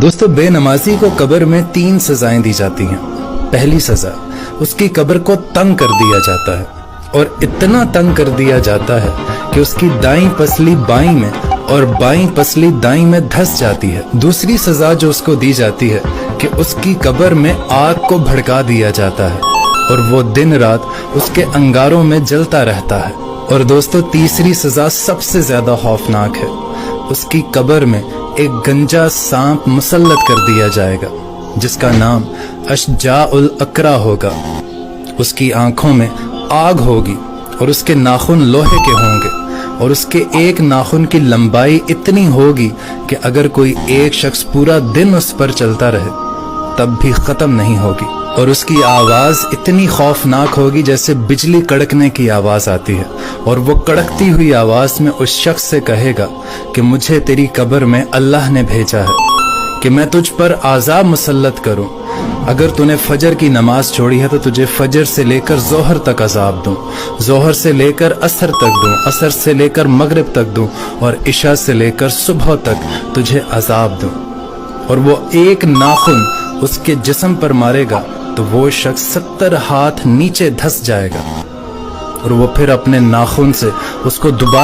दोस्तों, बेनमाजी को कब्र में 3 सजाएं दी जाती हैं। पहली सजा, उसकी कब्र को तंग कर दिया जाता है और इतना तंग कर दिया जाता है कि उसकी दाईं पसली बाईं में और बाईं पसली दाईं में धंस जाती है। दूसरी सजा जो उसको दी जाती है कि उसकी कब्र में आग को भड़का दिया जाता है और वो दिन रात उसके अंगारों में जलता रहता है। और दोस्तों, तीसरी सजा सबसे ज्यादा खौफनाक है। उसकी कब्र में एक गंजा सांप मुसल्लत कर दिया जाएगा जिसका नाम अशजाउल अकरा होगा। उसकी आंखों में आग होगी और उसके नाखून लोहे के होंगे और उसके एक नाखून की लंबाई इतनी होगी कि अगर कोई एक शख्स पूरा दिन उस पर चलता रहे तब भी खत्म नहीं होगी। और उसकी आवाज इतनी खौफनाक होगी जैसे बिजली कड़कने की आवाज आती है। और वो कड़कती हुई आवाज में उस शख्स से कहेगा कि मुझे तेरी कब्र में अल्लाह ने भेजा है कि मैं तुझ पर आज़ाब मुसल्लत करूं। अगर तूने फजर की नमाज छोड़ी है तो तुझे फजर से लेकर जोहर तक अजाब दूं, जोहर से लेकर असर तक दूं, असर से लेकर मगरिब तक दूं और इशा से लेकर सुबह तक तुझे अजाब दूं। और वो एक नाखून उसके जिस्म पर मारेगा तो वो शख्स 70 हाथ नीचे धंस जाएगा और वो फिर अपने नाखून से उसको दोबारा